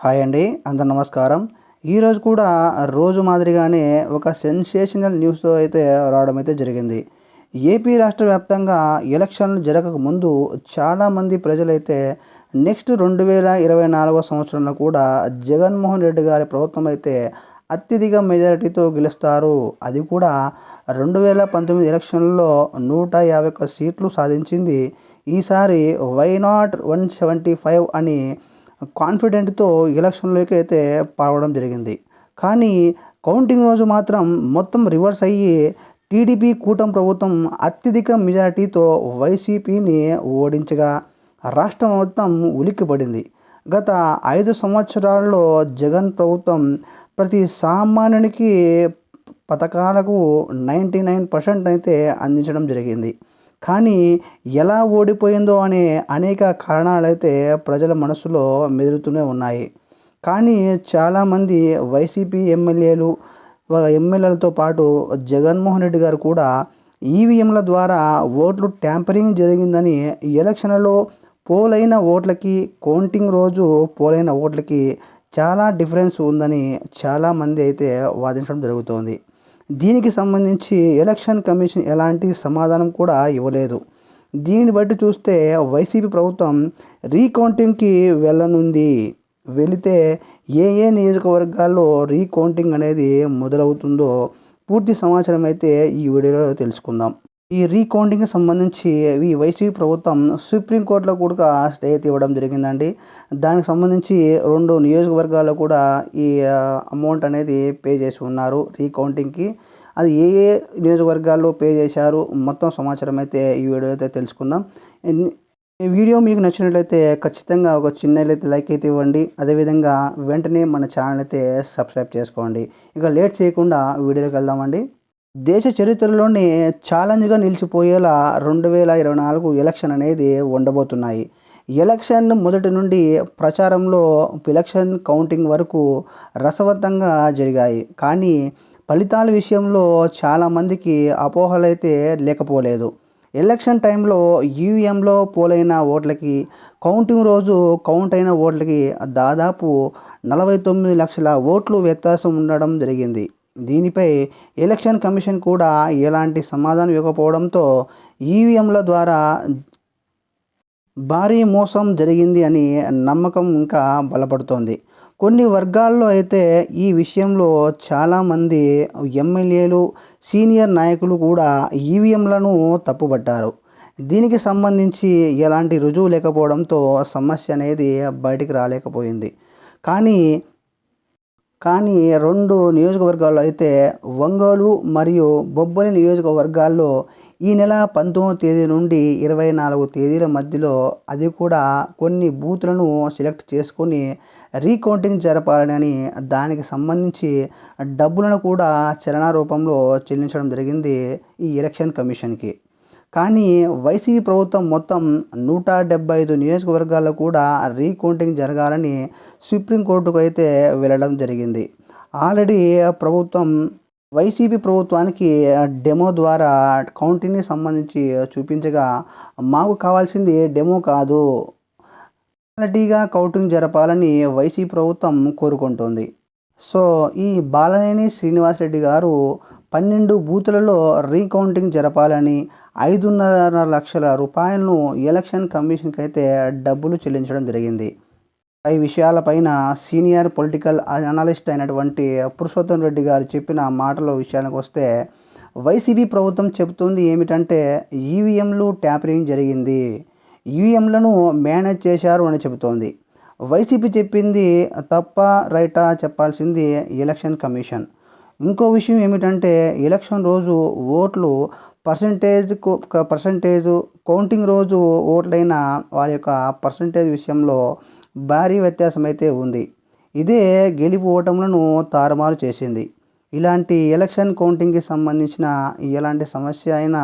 Hi అండి. అందరు నమస్కారం. ఈరోజు కూడా రోజు మాదిరిగానే ఒక సెన్సేషనల్ న్యూస్‌తో అయితే రావడం అయితే జరిగింది. ఏపీ రాష్ట్ర వ్యాప్తంగా ఎలక్షన్లు జరగకముందు చాలామంది ప్రజలైతే నెక్స్ట్ 2024 సంవత్సరంలో కూడా జగన్మోహన్ రెడ్డి గారి ప్రభుత్వం అయితే అత్యధిక మెజారిటీతో గెలుస్తారు. అది కూడా 2019 ఎలక్షన్‌లో 151 సీట్లు సాధించింది. ఈసారి వై నాట్ 175 అని కాన్ఫిడెంట్‌తో ఎలక్షన్‌లోకి అయితే పారవడం జరిగింది. కానీ కౌంటింగ్ రోజు మాత్రం మొత్తం రివర్స్ అయ్యి టీడీపీ కూటమి ప్రభుత్వం అత్యధిక మెజారిటీతో వైసీపీని ఓడించగా రాష్ట్రం మొత్తం ఉలిక్కిపడింది. గత 5 సంవత్సరాల్లో జగన్ ప్రభుత్వం ప్రతి సామాన్యునికి పథకాలకు 99% అయితే అందించడం జరిగింది. కానీ ఎలా ఓడిపోయిందో అనే అనేక కారణాలైతే ప్రజల మనసులో మెదులుతూనే ఉన్నాయి. కానీ చాలామంది వైసీపీ ఎమ్మెల్యేలతో పాటు జగన్మోహన్ రెడ్డి గారు కూడా ఈవీఎంల ద్వారా ఓట్లు ట్యాంపరింగ్ జరిగిందని ఎలక్షన్లలో పోలైన ఓట్లకి, కౌంటింగ్ రోజు పోలైన ఓట్లకి చాలా డిఫరెన్స్ ఉందని చాలామంది అయితే వాదించడం జరుగుతోంది. దీనికి సంబంధించి ఎలక్షన్ కమిషన్ ఎలాంటి సమాధానం కూడా ఇవ్వలేదు. దీన్ని బట్టి చూస్తే వైసీపీ ప్రభుత్వం రీకౌంటింగ్‌కి వెళ్ళనుంది. వెళితే ఏ ఏ నియోజకవర్గాల్లో రీకౌంటింగ్ అనేది మొదలవుతుందో పూర్తి సమాచారం అయితే ఈ వీడియోలో తెలుసుకుందాం. ఈ రీకౌంటింగ్‌కి సంబంధించి ఈ వైసీపీ ప్రభుత్వం సుప్రీంకోర్టులో కూడా స్టే అయితే ఇవ్వడం జరిగిందండి. దానికి సంబంధించి 2 నియోజకవర్గాల్లో కూడా ఈ అమౌంట్ అనేది పే చేసి ఉన్నారు రీకౌంటింగ్‌కి. అది ఏ ఏ నియోజకవర్గాల్లో పే చేశారు మొత్తం సమాచారం అయితే ఈ వీడియో అయితే తెలుసుకుందాం. ఈ వీడియో మీకు నచ్చినట్లయితే ఖచ్చితంగా ఒక చిన్న లైక్ అయితే ఇవ్వండి. అదేవిధంగా వెంటనే మన ఛానల్ అయితే సబ్స్క్రైబ్ చేసుకోండి. ఇక లేట్ చేయకుండా వీడియోలోకి వెళ్దామండి. దేశ చరిత్రలోనే ఛాలెంజ్‌గా నిలిచిపోయేలా 2024 ఎలక్షన్ అనేది ఉండబోతున్నాయి. ఎలక్షన్ మొదటి నుండి ప్రచారంలో ఎలక్షన్ కౌంటింగ్ వరకు రసవత్తంగా జరిగాయి. కానీ ఫలితాల విషయంలో చాలామందికి అపోహలైతే లేకపోలేదు. ఎలక్షన్ టైంలో ఈవీఎంలో పోలైన ఓట్లకి, కౌంటింగ్ రోజు కౌంట్ అయిన ఓట్లకి దాదాపు 49 లక్షల ఓట్లు వ్యత్యాసం ఉండడం జరిగింది. దీనిపై ఎలక్షన్ కమిషన్ కూడా ఎలాంటి సమాధానం ఇవ్వకపోవడంతో ఈవీఎంల ద్వారా భారీ మోసం జరిగింది అని నమ్మకం ఇంకా బలపడుతోంది. కొన్ని వర్గాల్లో అయితే ఈ విషయంలో చాలామంది ఎమ్మెల్యేలు, సీనియర్ నాయకులు కూడా ఈవీఎంలను తప్పుపట్టారు. దీనికి సంబంధించి ఎలాంటి రుజువు లేకపోవడంతో సమస్య అనేది బయటికి రాలేకపోయింది. కానీ 2 నియోజకవర్గాల్లో అయితే ఒంగోలు మరియు బొబ్బిలి నియోజకవర్గాల్లో ఈ నెల 19వ తేదీ నుండి 24 తేదీల మధ్యలో అది కూడా కొన్ని బూతులను సెలెక్ట్ చేసుకొని రీకౌంటింగ్ జరపాలని దానికి సంబంధించి డబ్బులను కూడా చలన రూపంలో చెల్లించడం జరిగింది ఈ ఎలక్షన్ కమిషన్‌కి. కానీ వైసీపీ ప్రభుత్వం మొత్తం 175 నియోజకవర్గాల్లో కూడా రీకౌంటింగ్ జరగాలని సుప్రీంకోర్టుకు అయితే వెళ్ళడం జరిగింది. ఆల్రెడీ వైసీపీ ప్రభుత్వానికి డెమో ద్వారా కౌంటింగ్‌కి సంబంధించి చూపించగా, మాకు కావాల్సింది డెమో కాదు, క్వాలిటీగా కౌంటింగ్ జరపాలని వైసీపీ ప్రభుత్వం కోరుకుంటోంది. సో, ఈ బాలినేని శ్రీనివాసరెడ్డి గారు 12 బూతులలో రీకౌంటింగ్ జరపాలని 5.5 లక్షల రూపాయలను ఎలక్షన్ కమిషన్‌కి అయితే డబ్బులు చెల్లించడం జరిగింది. ఈ విషయాలపైన సీనియర్ పొలిటికల్ అనలిస్ట్ అయినటువంటి పురుషోత్తం రెడ్డి గారు చెప్పిన మాటల విషయానికి వస్తే, వైసీపీ ప్రభుత్వం చెబుతుంది ఏమిటంటే ఈవీఎంలు ట్యాంపరింగ్ జరిగింది, ఈవీఎంలను మేనేజ్ చేశారు అని చెబుతోంది. వైసీపీ చెప్పింది తప్పా రైటా చెప్పాల్సింది ఎలక్షన్ కమిషన్. ఇంకో విషయం ఏమిటంటే ఎలక్షన్ రోజు ఓట్లు పర్సంటేజు కౌంటింగ్ రోజు ఓట్లైన వారి యొక్క పర్సంటేజ్ విషయంలో భారీ వ్యత్యాసం అయితే ఉంది. ఇదే గెలుపు ఓటములను తారుమారు చేసింది. ఇలాంటి ఎలక్షన్ కౌంటింగ్‌కి సంబంధించిన ఎలాంటి సమస్య అయినా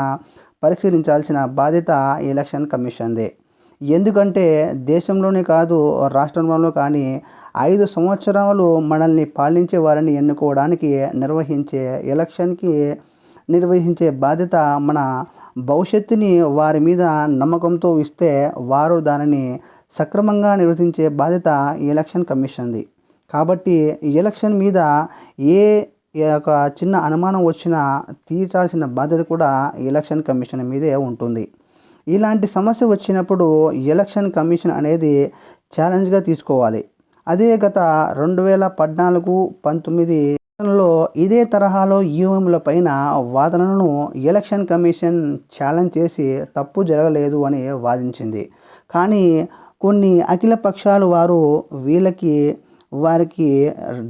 పరిశీలించాల్సిన బాధ్యత ఎలక్షన్ కమిషన్‌దే. ఎందుకంటే దేశంలోనే కాదు రాష్ట్రంలో కానీ 5 సంవత్సరాలు మనల్ని పాలించే వారిని ఎన్నుకోవడానికి నిర్వహించే బాధ్యత మన భవిష్యత్తుని వారి మీద నమ్మకంతో ఇస్తే వారు దానిని సక్రమంగా నిర్వర్తించే బాధ్యత ఈ ఎలక్షన్ కమిషన్ది. కాబట్టి ఈ ఎలక్షన్ మీద ఏ ఒక చిన్న అనుమానం వచ్చినా తీర్చాల్సిన బాధ్యత కూడా ఎలక్షన్ కమిషన్ మీదే ఉంటుంది. ఇలాంటి సమస్య వచ్చినప్పుడు ఎలక్షన్ కమిషన్ అనేది ఛాలెంజ్గా తీసుకోవాలి. అదే గత 2014, 19లో ఇదే తరహాలో ఈవీఎంల పైన వాదనలను ఎలక్షన్ కమిషన్ ఛాలెంజ్ చేసి తప్పు జరగలేదు అని వాదించింది. కానీ కొన్ని అఖిల పక్షాలు వారికి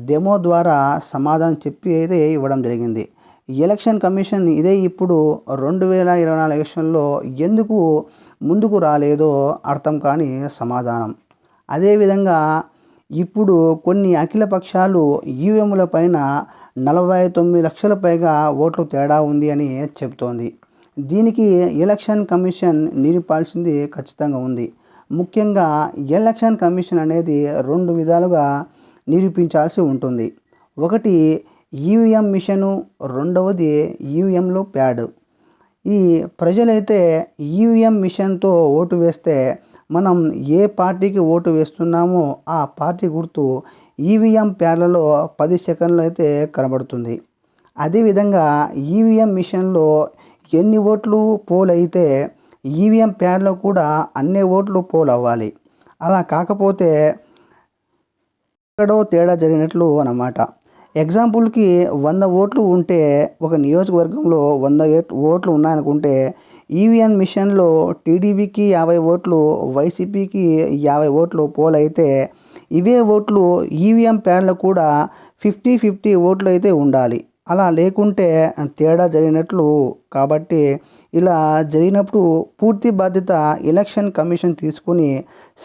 డెమో ద్వారా సమాధానం చెప్పి అయితే ఇవ్వడం జరిగింది. ఎలక్షన్ కమిషన్ ఇదే ఇప్పుడు 2024 ఎలక్షన్లో ఎందుకు ముందుకు రాలేదో అర్థం కాని సమాధానం. అదేవిధంగా ఇప్పుడు కొన్ని అఖిల పక్షాలు ఈవీఎంల పైన 49 లక్షల పైగా ఓట్లు తేడా ఉంది అని చెబుతోంది. దీనికి ఎలక్షన్ కమిషన్ నిరూపాల్సింది ఖచ్చితంగా ఉంది. ముఖ్యంగా ఎలక్షన్ కమిషన్ అనేది 2 విధాలుగా నిరూపించాల్సి ఉంటుంది. ఒకటి ఈవీఎం మిషను, రెండవది ఈవీఎంలో ప్యాడ్. ఈ ప్రజలైతే ఈవీఎం మిషన్తో ఓటు వేస్తే మనం ఏ పార్టీకి ఓటు వేస్తున్నామో ఆ పార్టీ గుర్తు ఈవీఎం ప్యాడ్లలో 10 సెకండ్లు అయితే కనబడుతుంది. అదేవిధంగా ఈవీఎం మిషన్లో ఎన్ని ఓట్లు పోల్ అయితే ఈవీఎం ప్యాడ్లో కూడా అన్ని ఓట్లు పోల్ అవ్వాలి. అలా కాకపోతే ఎక్కడో తేడా జరిగినట్లు అన్నమాట. ఎగ్జాంపుల్కి 100 ఓట్లు ఉంటే ఒక నియోజకవర్గంలో 100 ఓట్లు ఉన్నాయనుకుంటే ఈవీఎం మిషన్లో టీడీపీకి 50 ఓట్లు, వైసీపీకి 50 ఓట్లు పోల్ అయితే ఇవే ఓట్లు ఈవీఎం ప్యాడ్లో కూడా 50-50 ఓట్లు అయితే ఉండాలి. అలా లేకుంటే తేడా జరిగినట్లు. కాబట్టి ఇలా జరిగినప్పుడు పూర్తి బాధ్యత ఎలక్షన్ కమిషన్ తీసుకుని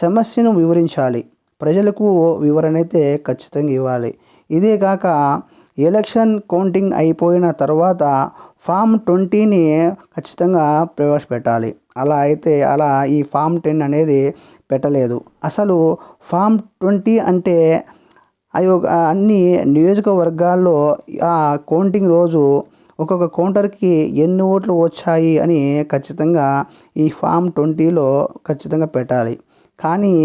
సమస్యను వివరించాలి. ప్రజలకు వివరణ అయితే ఖచ్చితంగా ఇవ్వాలి. ఇదే కాక ఎలక్షన్ కౌంటింగ్ అయిపోయిన తర్వాత ఫామ్ 20ని ఖచ్చితంగా ప్రవేశపెట్టాలి. అలా ఈ ఫామ్ 10 అనేది పెట్టలేదు. అసలు ఫామ్ 20 అంటే అన్ని నియోజకవర్గాల్లో ఆ కౌంటింగ్ రోజు ఒక్కొక్క కౌంటర్కి ఎన్ని ఓట్లు వచ్చాయి అని ఖచ్చితంగా ఈ ఫామ్ 20లో ఖచ్చితంగా పెట్టాలి. కానీ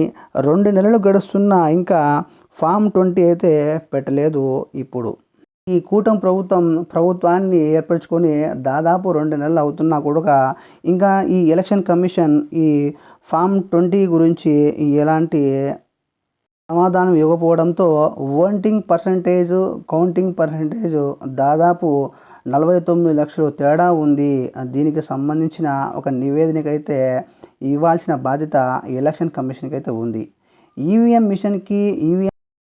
2 నెలలు గడుస్తున్నా ఇంకా ఫామ్ 20 అయితే పెట్టలేదు. ఇప్పుడు ఈ కూటమి ప్రభుత్వాన్ని ఏర్పరచుకొని దాదాపు 2 నెలలు అవుతున్నా కూడా ఇంకా ఈ ఎలక్షన్ కమిషన్ ఈ ఫామ్ 20 గురించి ఎలాంటి సమాధానం ఇవ్వకపోవడంతో కౌంటింగ్ పర్సంటేజ్ దాదాపు 49 లక్షలు తేడా ఉంది. దీనికి సంబంధించిన ఒక నివేదికైతే ఇవ్వాల్సిన బాధ్యత ఎలక్షన్ కమిషన్కి అయితే ఉంది. ఈవీఎం మిషన్కి